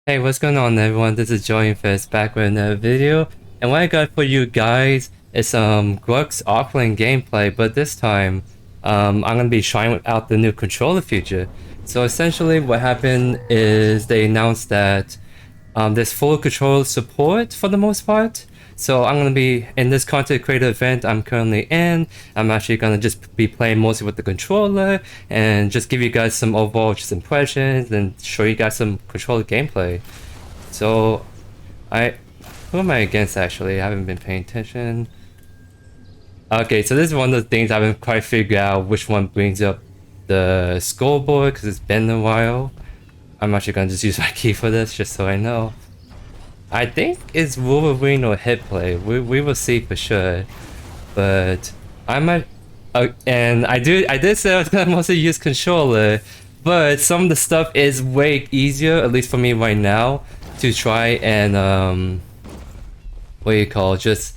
Hey, what's going on everyone? This is JoyingFest back with another video. And what I got for you guys is some Grux Offlane gameplay, but this time I'm gonna be trying out the new controller feature. So essentially what happened is they announced that there's full control support for the most part. So I'm going to be in this content creator event I'm currently in. I'm actually going to just be playing mostly with the controller and just give you guys some overall just impressions and show you guys some controller gameplay. So who am I against actually? I haven't been paying attention. Okay, so this is one of the things I haven't quite figured out which one brings up the scoreboard because it's been a while. I'm actually going to just use my key for this just so I know. I think it's Wolverine or hit play. We will see for sure. But I might and I did say I was gonna mostly use controller, but some of the stuff is way easier, at least for me right now, to try and what do you call just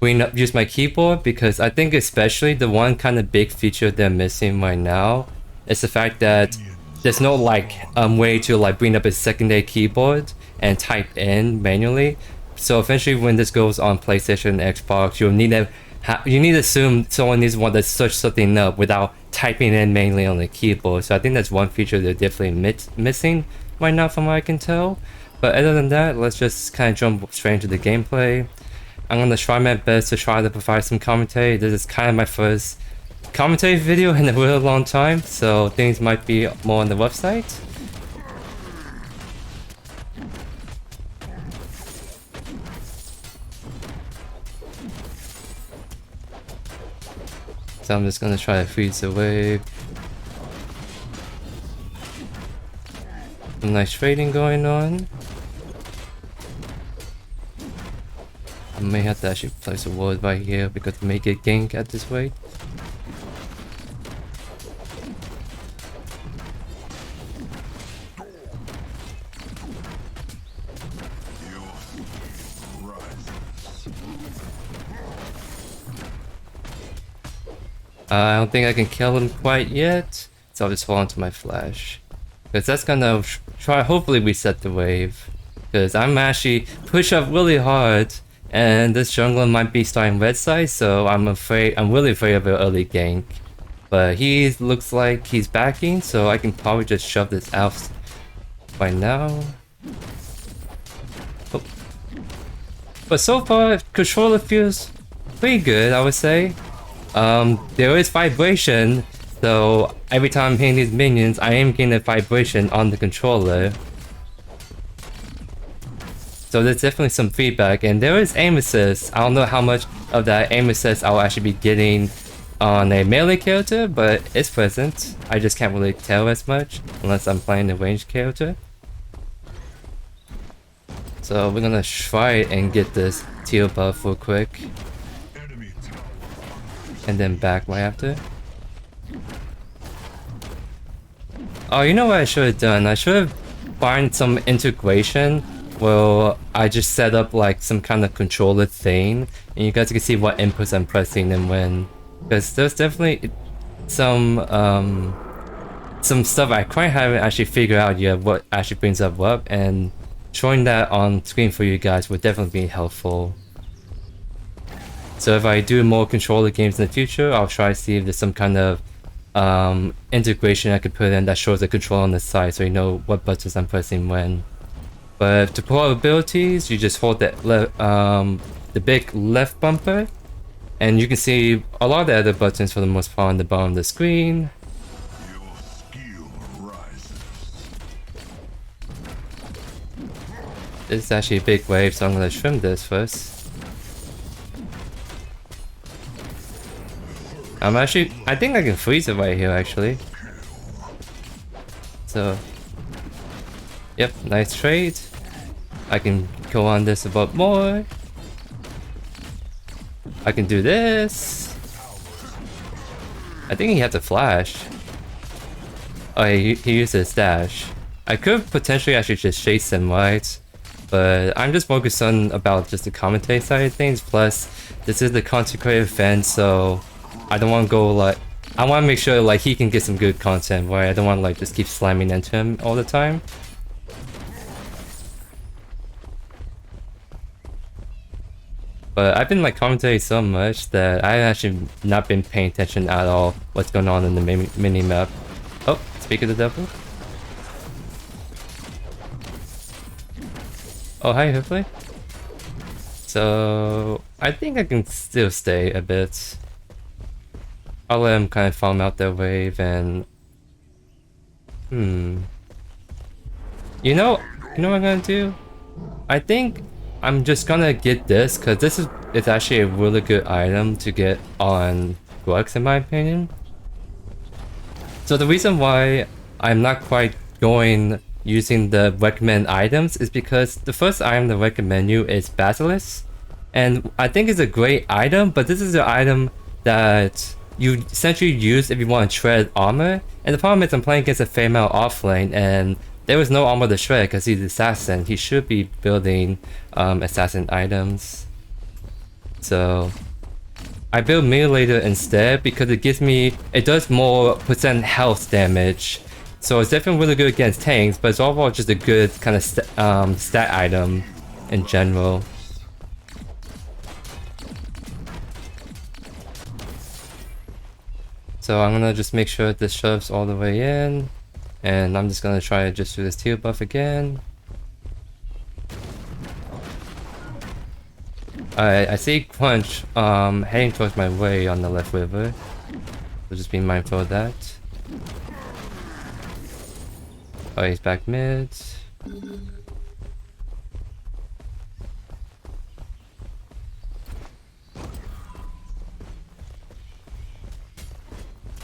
use my keyboard, because I think especially the one kind of big feature they're missing right now is the fact that there's no like way to like bring up a secondary keyboard and type in manually. So eventually when this goes on PlayStation and Xbox, you'll need to assume someone needs to want to search something up without typing in manually on the keyboard. So I think that's one feature they're definitely missing right now from what I can tell. But other than that, let's just kind of jump straight into the gameplay. I'm gonna try my best to try to provide some commentary. This is kind of my first commentary video in a really long time, so things might be more on the website. So I'm just gonna try to freeze the wave. Some nice trading going on. I may have to actually place a ward right here because I may get gank at this rate. I don't think I can kill him quite yet, so I'll just hold on to my flash. Because that's gonna hopefully reset the wave. Because I'm actually push up really hard, and this jungler might be starting red side, so I'm really afraid of an early gank. But he looks like he's backing, so I can probably just shove this out by now. Oh. But so far, controller feels pretty good, I would say. There is vibration, so every time I'm hitting these minions, I am getting a vibration on the controller. So there's definitely some feedback, and there is aim assist. I don't know how much of that aim assist I'll actually be getting on a melee character, but it's present. I just can't really tell as much unless I'm playing a ranged character. So we're gonna try and get this teal buff real quick. And then back right after. Oh, you know what I should have done? I should have found some integration where I just set up like some kind of controller thing, and you guys can see what inputs I'm pressing and when. Because there's definitely some stuff I quite haven't actually figured out yet what actually brings up what, and showing that on screen for you guys would definitely be helpful. So if I do more controller games in the future, I'll try to see if there's some kind of integration I could put in that shows the control on the side so you know what buttons I'm pressing when. But to pull out abilities, you just hold that the big left bumper, and you can see a lot of the other buttons for the most part on the bottom of the screen. This is actually a big wave, so I'm gonna trim this first. I think I can freeze it right here actually. So, yep, nice trade. I can go on this a bit more. I can do this. I think he had to flash. Oh, he used his dash. I could potentially actually just chase him, right? But I'm just focused on about just the commentary side of things. Plus, this is the content creator event, so I don't want to go like I want to make sure like he can get some good content, right? I don't want to like just keep slamming into him all the time. But I've been like commentating so much that I've actually not been paying attention at all what's going on in the mini map. Oh, speak of the devil. Oh, hi, hopefully. So I think I can still stay a bit. I'll let him kind of farm out their wave and you know what I'm gonna do? I think I'm just gonna get this because this is it's actually a really good item to get on Grux in my opinion. So the reason why I'm not quite going using the recommend items is because the first item to recommend you is Basilisk. And I think it's a great item, but this is an item that you essentially use if you want to shred armor. And the problem is I'm playing against a female offlane and there was no armor to shred because he's assassin. He should be building assassin items. So I build Mutilator instead because it does more percent health damage. So it's definitely really good against tanks, but it's overall just a good kind of stat item in general. So I'm gonna just make sure this shoves all the way in, and I'm just gonna try to just do this teal buff again. I see Crunch heading towards my way on the left river, so just be mindful of that. Oh, he's back mid.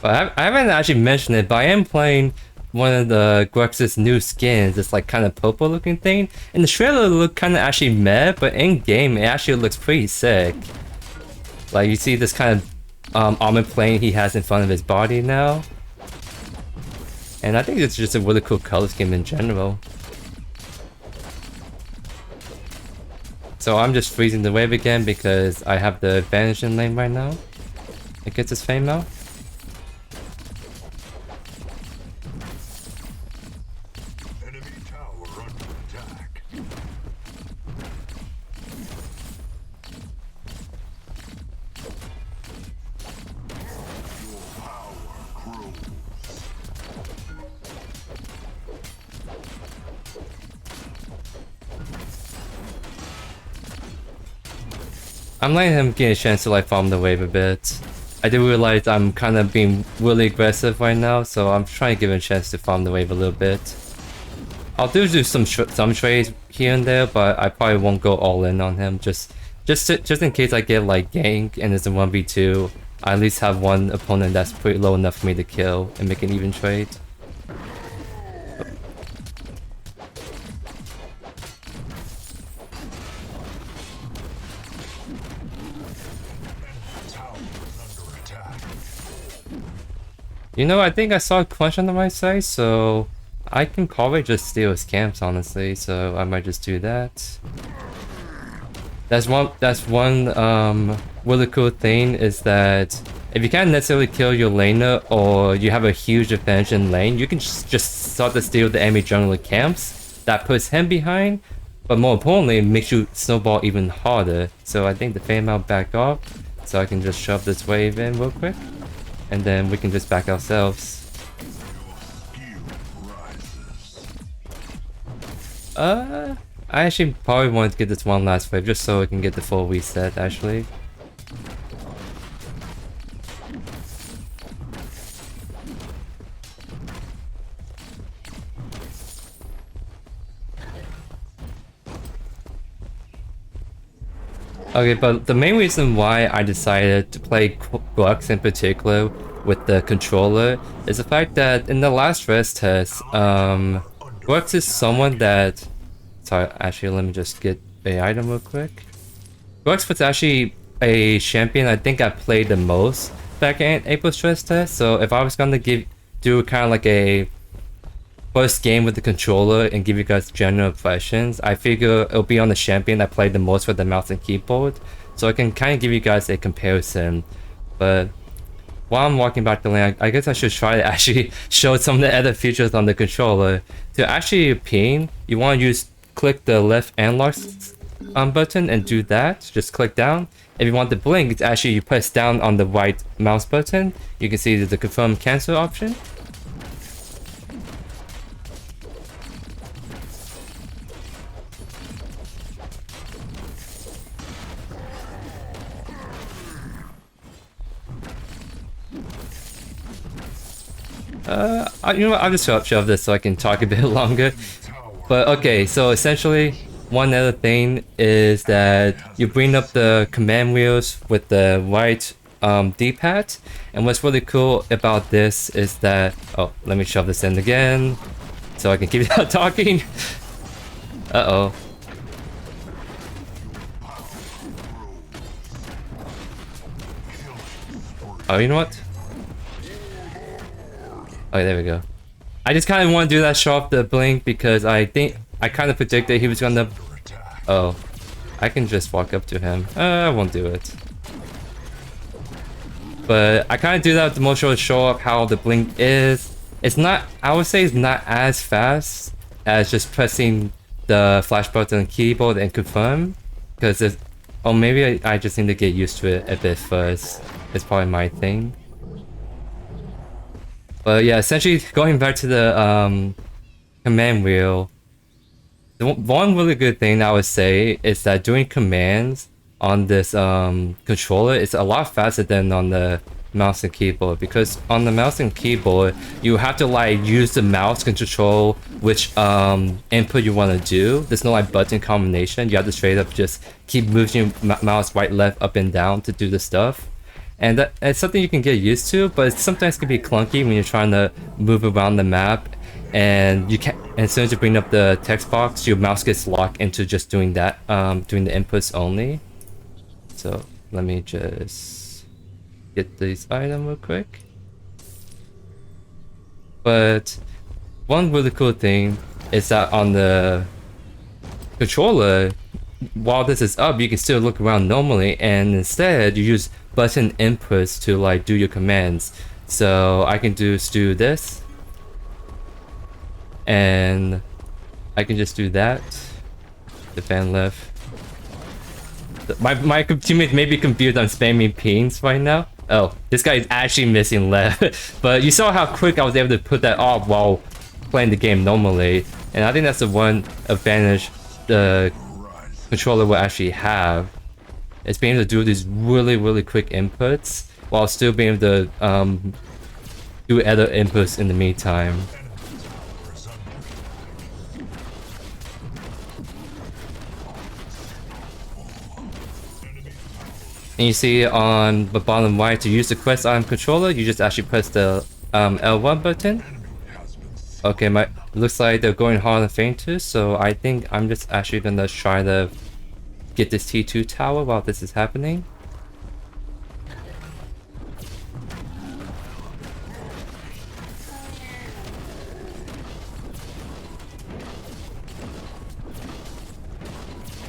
But I haven't actually mentioned it, but I am playing one of the Grux's new skins, this like kind of purple looking thing. And the trailer looked kind of actually meh, but in game it actually looks pretty sick. Like you see this kind of armor plane he has in front of his body now. And I think it's just a really cool color scheme in general. So I'm just freezing the wave again because I have the advantage in lane right now. It gets his fame out. I'm letting him get a chance to like farm the wave a bit. I do realize I'm kind of being really aggressive right now, so I'm trying to give him a chance to farm the wave a little bit. I'll do some trades here and there, but I probably won't go all in on him. Just in case I get like gank and it's a 1v2, I at least have one opponent that's pretty low enough for me to kill and make an even trade. You know, I think I saw Crunch on the right side, so I can probably just steal his camps, honestly, so I might just do that. That's one really cool thing is that if you can't necessarily kill your laner or you have a huge advantage in lane, you can just start to steal the enemy jungler camps. That puts him behind, but more importantly, it makes you snowball even harder. So I think the fame out back off, so I can just shove this wave in real quick. And then we can just back ourselves. I actually probably want to get this one last wave just so we can get the full reset actually. Okay, but the main reason why I decided to play Grux in particular with the controller is the fact that in the last rest test, Grux is someone that... Sorry, actually let me just get an item real quick. Grux was actually a champion I think I played the most back in April stress test, so if I was gonna do kind of like a first game with the controller and give you guys general impressions, I figure it'll be on the champion I played the most with the mouse and keyboard, so I can kind of give you guys a comparison. But while I'm walking back the lane, I guess I should try to actually show some of the other features on the controller. To actually ping, you want to click the left analog button and do that. Just click down. If you want the blink, it's actually you press down on the right mouse button. You can see the confirm cancel option. You know what, I'll just shove this so I can talk a bit longer. But okay, so essentially, one other thing is that you bring up the command wheels with the right D-pad. And what's really cool about this is that... Oh, let me shove this in again so I can keep talking. Uh-oh. Oh, you know what? Okay, there we go. I just kind of want to do that, show off the blink, because I think I kind of predicted he was gonna... Oh, I can just walk up to him. I won't do it. But I kind of do that to most to show off how the blink is. It's not, I would say it's not as fast as just pressing the flash button on the keyboard and confirm. Because it's... Oh, maybe I just need to get used to it a bit first. It's probably my thing. But yeah, essentially going back to the command wheel, the one really good thing I would say is that doing commands on this controller is a lot faster than on the mouse and keyboard, because on the mouse and keyboard you have to like use the mouse to control which input you want to do. There's no like button combination. You have to straight up just keep moving your mouse right, left, up and down to do the stuff. And it's something you can get used to, but it sometimes can be clunky when you're trying to move around the map, and you can't. And as soon as you bring up the text box, your mouse gets locked into just doing that, doing the inputs only. So let me just get this item real quick. But one really cool thing is that on the controller, while this is up, you can still look around normally, and instead you use button inputs to like do your commands. So I can just do this, and I can just do that. Defend left. My teammate may be confused. I'm spamming pings right now. Oh, this guy is actually missing left. But you saw how quick I was able to put that off while playing the game normally, and I think that's the one advantage the controller will actually have. It's being able to do these really quick inputs while still being able to do other inputs in the meantime. And you see on the bottom right, to use the quest item controller, you just actually press the L1 button. Okay, looks like they're going hard on fainters, so I think I'm just actually gonna try to get this T2 tower while this is happening.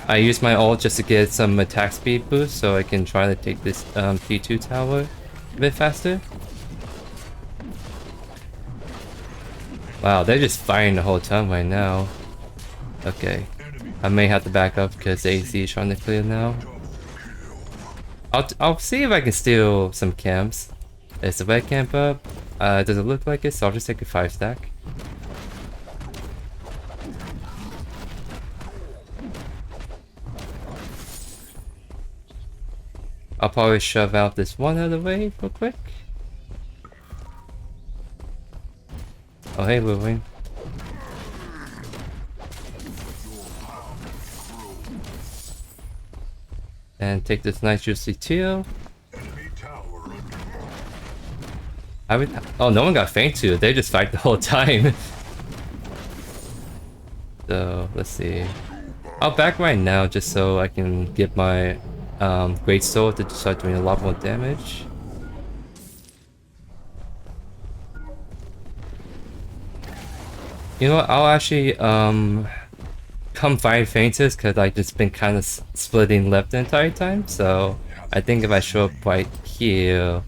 I use my ult just to get some attack speed boost so I can try to take this T2 tower a bit faster. Wow, they're just firing the whole time right now. Okay. I may have to back up because AC is trying to clear now. I'll see if I can steal some camps. Is the red camp up? Does it look like it? So I'll just take a 5 stack. I'll probably shove out this one out of the way real quick. Oh hey, Lilwing. And take this nice juicy teal. Oh, no one got faint too. They just fight the whole time. So let's see. I'll back right now just so I can get my great sword to start doing a lot more damage. You know what? I'll actually come find fainters because I've just been kind of splitting left the entire time. So I think if I show up right here,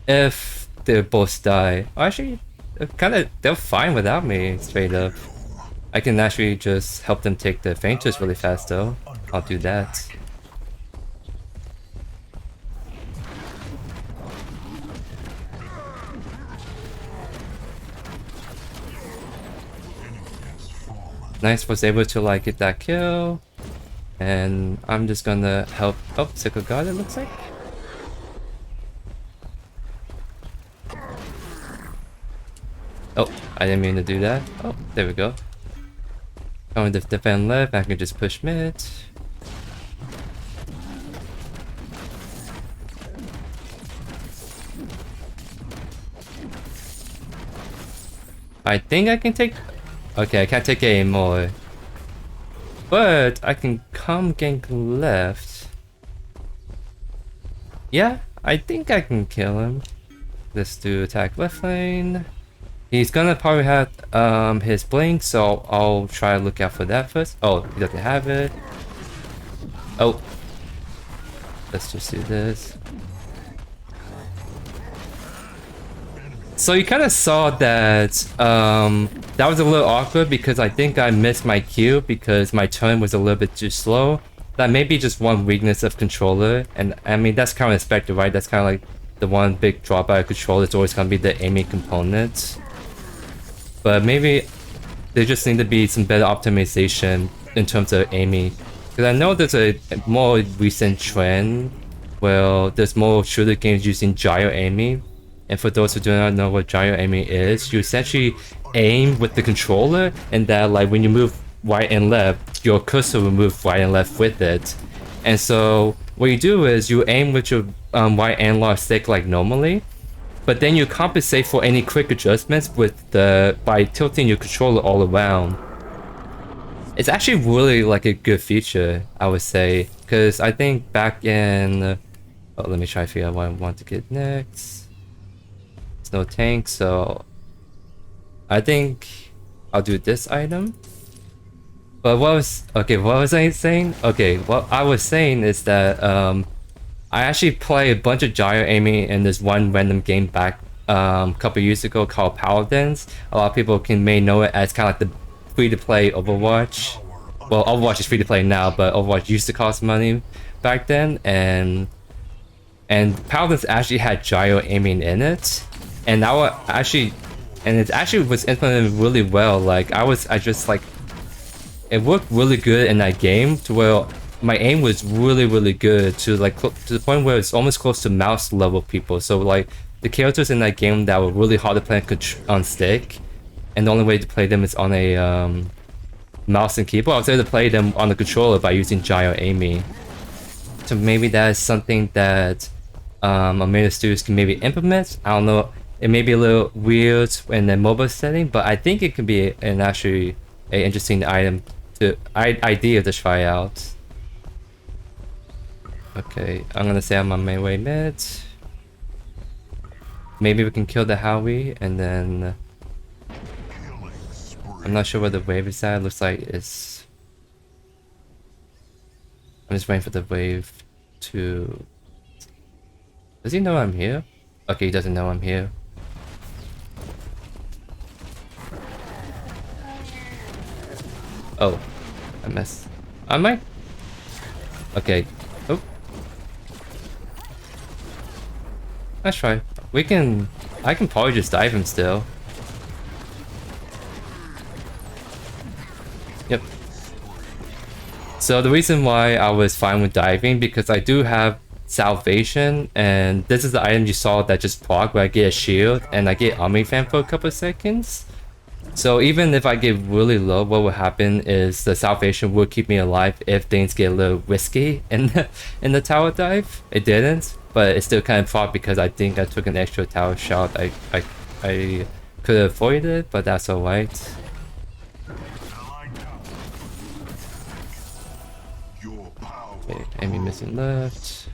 if they both die, actually, they're fine without me straight up. I can actually just help them take the fainters really fast though. I'll do that. Nice, was able to like get that kill. And I'm just gonna help. Oh, Sickle God, it looks like. Oh, I didn't mean to do that. Oh, there we go. Going to defend left, I can just push mid. I think I can take... Okay, I can't take it anymore. But I can come gank left. Yeah, I think I can kill him. Let's do attack left lane. He's gonna probably have his blink, so I'll try to look out for that first. Oh, he doesn't have it. Oh. Let's just do this. So you kind of saw that that was a little awkward because I think I missed my Q because my turn was a little bit too slow. That may be just one weakness of controller, and I mean that's kind of expected, right? That's kind of like the one big drawback of controller. It's always gonna be the aiming component. But maybe there just need to be some better optimization in terms of aiming. Because I know there's a more recent trend where there's more shooter games using gyro aiming. And for those who do not know what gyro aiming is, you essentially aim with the controller, and that like when you move right and left, your cursor will move right and left with it. And so what you do is you aim with your right analog stick like normally, but then you compensate for any quick adjustments with by tilting your controller all around. It's actually really like a good feature, I would say, because I think back in oh, let me try to figure out what I want to get next. No tank, so I think I'll do this item. But what was I saying? Okay, what I was saying is that I actually played a bunch of gyro aiming in this one random game back a couple years ago called Paladins. A lot of people may know it as kind of like the free-to-play Overwatch. Well, Overwatch is free-to-play now, but Overwatch used to cost money back then, and Paladins actually had gyro aiming in it. And it actually was implemented really well. Like I just like, it worked really good in that game to where my aim was really good to like to the point where it's almost close to mouse level people. So like the characters in that game that were really hard to play on stick, and the only way to play them is on a mouse and keyboard. I was able to play them on the controller by using gyro aiming. So maybe that is something that American studios can maybe implement. I don't know. It may be a little weird in the mobile setting, but I think it can be an actually an interesting idea to try out. Okay, I'm gonna say I'm on my way mid. Maybe we can kill the Howie, and then I'm not sure where the wave is at. It looks like it's. I'm just waiting for the wave to. Does he know I'm here? Okay, he doesn't know I'm here. Oh, I missed. I might. Okay. Oh. Let's try. We can. I can probably just dive him still. Yep. So the reason why I was fine with diving because I do have salvation, and this is the item you saw that just proc where I get a shield and I get Army Fan for a couple of seconds. So even if I get really low, what will happen is the salvation will keep me alive if things get a little risky in the tower dive. It didn't, but it's still kind of proc because I think I took an extra tower shot. I could have avoided it, but that's alright. Okay, enemy missing left.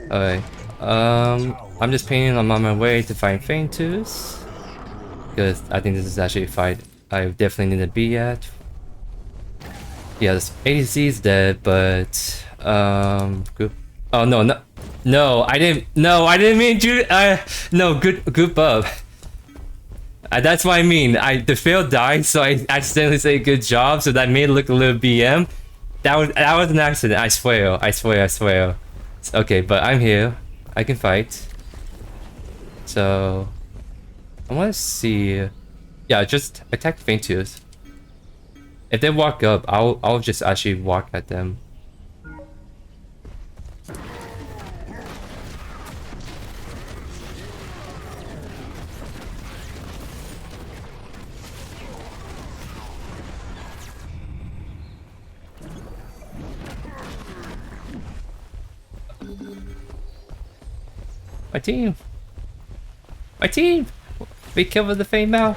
Alright, I'm just pinging. I'm on my way to find Faintus, because I think this is actually a fight I definitely need to be at. Yeah, this ADC is dead, but group. Oh no, no, no! I didn't. No, I didn't mean to. No, group up. That's what I mean. The fail died, so I accidentally say good job, so that made it look a little BM. That was an accident. I swear. I swear. I swear. Okay, but I'm here. I can fight. So I want to see. Yeah, just attack Faintus. If they walk up, I'll just actually walk at them. My team! My team! We killed the Fame now.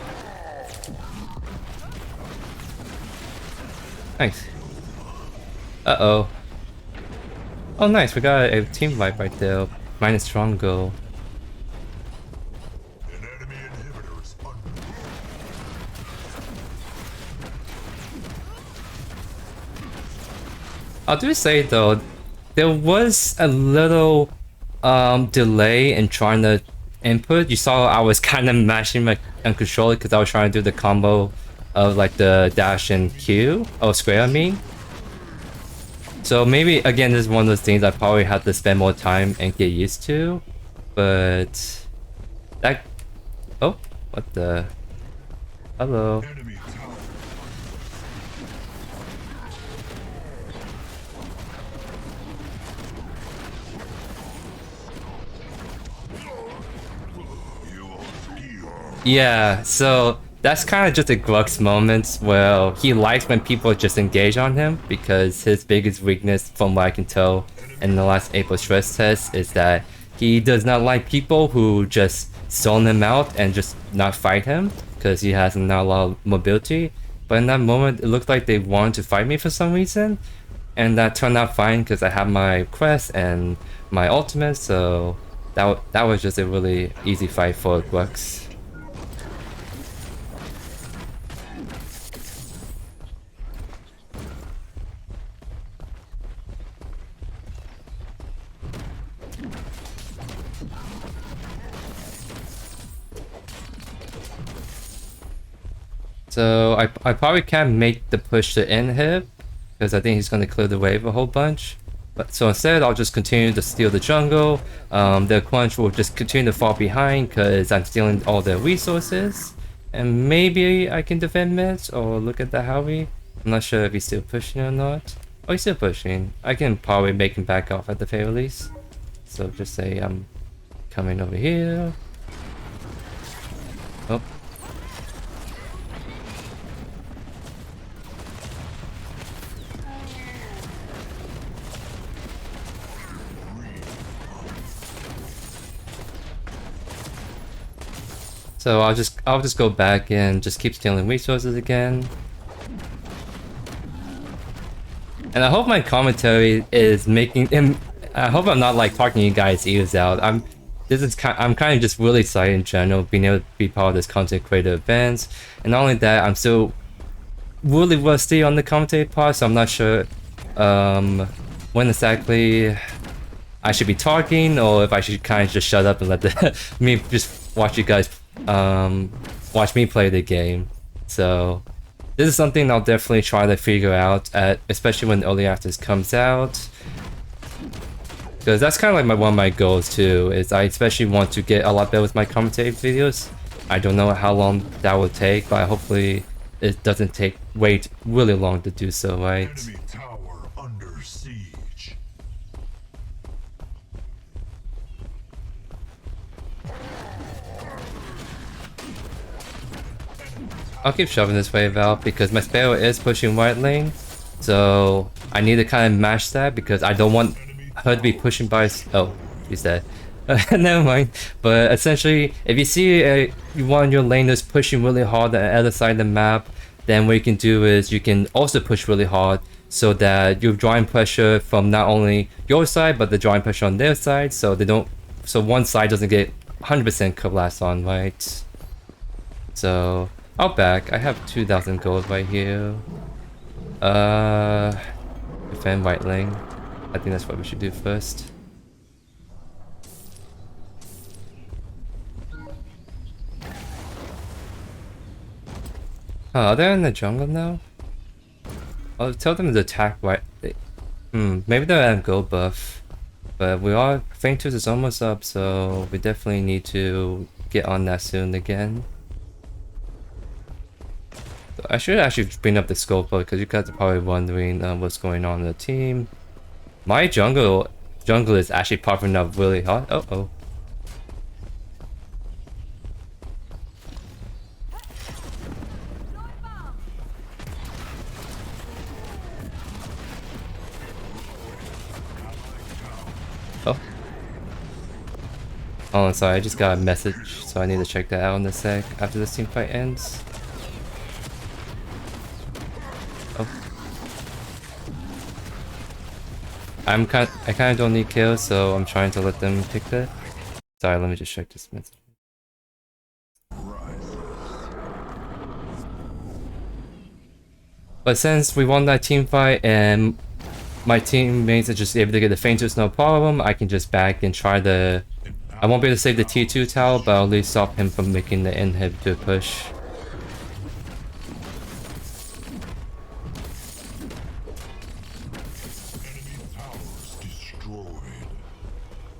Nice. Uh-oh. Oh nice, we got a team wipe right there. Mine is strong go. I do say though, there was a little delay in trying to input. You saw I was kind of mashing my controller because I was trying to do the combo of like the dash and Q, or square I mean. So maybe again this is one of those things I probably have to spend more time and get used to. But that, oh, what the, hello. Yeah, so that's kind of just a Grux moment where he likes when people just engage on him, because his biggest weakness, from what I can tell in the last April stress test, is that he does not like people who just zone him out and just not fight him, because he has not a lot of mobility. But in that moment, it looked like they wanted to fight me for some reason, and that turned out fine because I have my quest and my ultimate, so that was just a really easy fight for Grux. So I probably can't make the push to end him because I think he's going to clear the wave a whole bunch. But so instead, I'll just continue to steal the jungle. The Quench will just continue to fall behind because I'm stealing all their resources. And maybe I can defend mids or look at the Howie. I'm not sure if he's still pushing or not. Oh, he's still pushing. I can probably make him back off at the very least. So just say I'm coming over here. Oh. So I'll just go back and just keep stealing resources again. And I hope my commentary is making him. I hope I'm not like talking you guys' ears out. I'm kind of just really excited in general, being able to be part of this content creator event. And not only that, I'm still really rusty on the commentary part, so I'm not sure when exactly I should be talking, or if I should kind of just shut up and let me just watch you guys watch me play the game. So this is something I'll definitely try to figure out, especially when Early Access comes out, because that's kind of like one of my goals too, is I especially want to get a lot better with my commentary videos. I don't know how long that will take, but hopefully it doesn't wait really long to do so, right? Enemy tower under siege. I'll keep shoving this wave out because my Sparrow is pushing white lane, so I need to kind of match that because I don't want her to be pushing by. Oh, she's dead. Never mind. But essentially, if you see one of your laners pushing really hard on the other side of the map, then what you can do is you can also push really hard so that you're drawing pressure from not only your side but the drawing pressure on their side, so one side doesn't get 100% collapse on, right? So I'll back. I have 2,000 gold right here. Uh, defend white lane. I think that's what we should do first. Oh, are they in the jungle now? I'll tell them to attack white. Maybe they're at gold buff. But we are, Fang Tooth is almost up, so we definitely need to get on that soon again. So I should actually bring up the scope because you guys are probably wondering what's going on in the team. My jungle is actually popping up really hot. Oh. Oh, I'm sorry, I just got a message, so I need to check that out in a sec after this team fight ends. Oh. I kinda don't need kills, so I'm trying to let them pick that. Sorry, let me just check this message. But since we won that team fight and my teammates are just able to get the Fainters no problem, I can just back and try the... I won't be able to save the T2 tower, but I'll at least stop him from making the inhibitor push.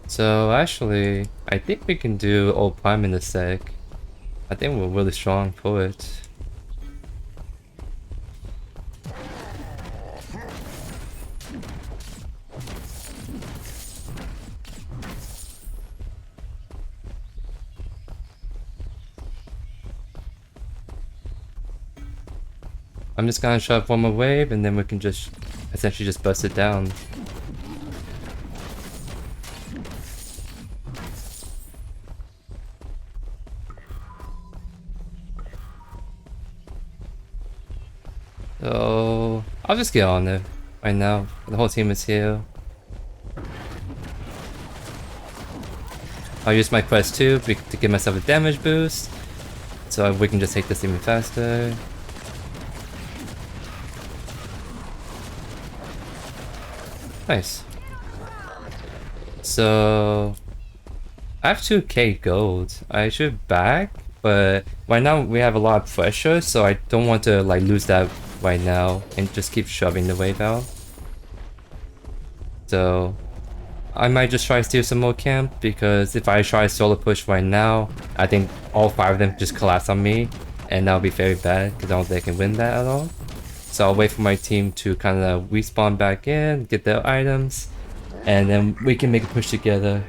So actually, I think we can do old Prime in a sec. I think we're really strong for it. I'm just gonna shove one more wave and then we can just essentially just bust it down. So I'll just get on it right now. The whole team is here. I'll use my quest 2 to give myself a damage boost, so we can just take this even faster. Nice. So I have 2k gold. I should back, but right now we have a lot of pressure, so I don't want to like lose that right now and just keep shoving the wave out. So I might just try to steal some more camp, because if I try solo push right now, I think all 5 of them just collapse on me, and that'll be very bad because I don't think I can win that at all. So I'll wait for my team to kind of respawn back in, get their items, and then we can make a push together.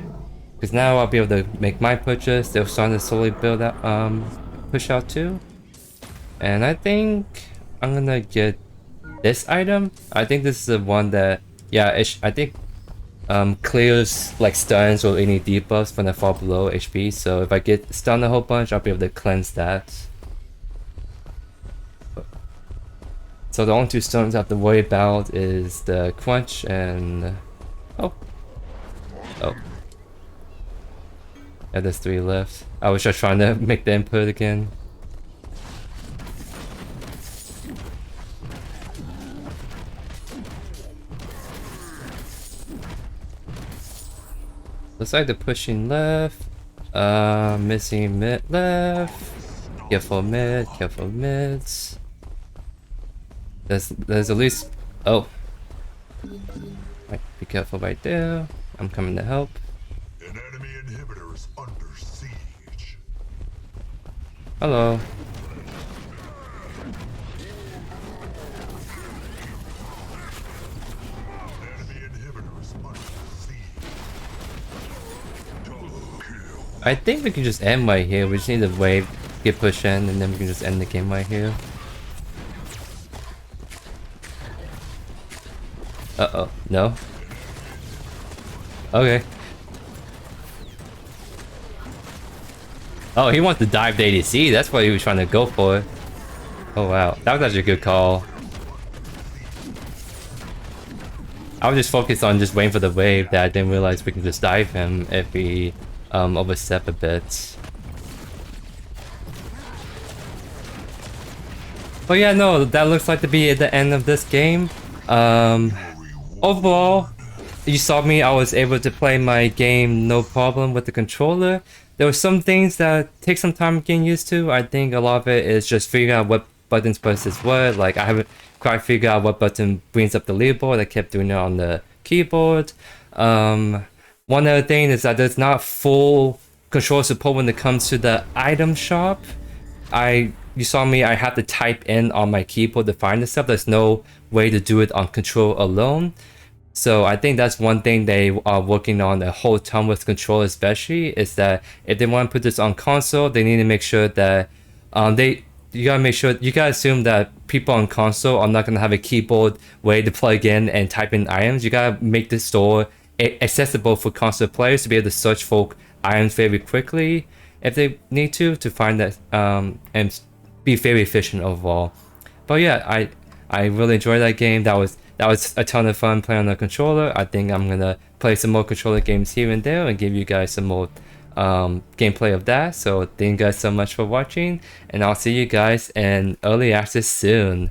Because now I'll be able to make my pushes. They're starting to slowly build out, push out too. And I think I'm gonna get this item. I think this is the one that, yeah, I think clears like stuns or any debuffs when I fall below HP. So if I get stunned a whole bunch, I'll be able to cleanse that. So the only 2 stones I have to worry about is the crunch and... Oh. Yeah, there's 3 left. I was just trying to make the input again. Looks like they're pushing left. Missing mid left. Careful mids. There's at least... Oh. Right, be careful right there. I'm coming to help. An enemy inhibitor is under siege. Hello. Enemy inhibitor is under siege. Double kill. I think we can just end right here. We just need to wave, get push in, and then we can just end the game right here. Uh-oh. No? Okay. Oh, he wants to dive the ADC. That's what he was trying to go for. Oh, wow. That was actually a good call. I was just focused on just waiting for the wave that I didn't realize we can just dive him if we overstep a bit. But yeah, no, that looks like to be the end of this game. Um, Overall, you saw me, I was able to play my game no problem with the controller. There were some things that take some time getting used to. I think a lot of it is just figuring out what buttons presses what. Like, I haven't quite figured out what button brings up the leaderboard. I kept doing it on the keyboard. One other thing is that there's not full control support when it comes to the item shop. You saw me, I have to type in on my keyboard to find the stuff. There's no way to do it on control alone. So I think that's one thing they are working on the whole time with control, especially, is that if they want to put this on console, they need to make sure that you gotta assume that people on console are not gonna have a keyboard way to plug in and type in items. You gotta make the store accessible for console players to be able to search for items very quickly if they need to find that and be very efficient overall. But yeah, I really enjoyed that game. That was a ton of fun playing on the controller. I think I'm gonna play some more controller games here and there and give you guys some more gameplay of that. So thank you guys so much for watching, and I'll see you guys in early access soon.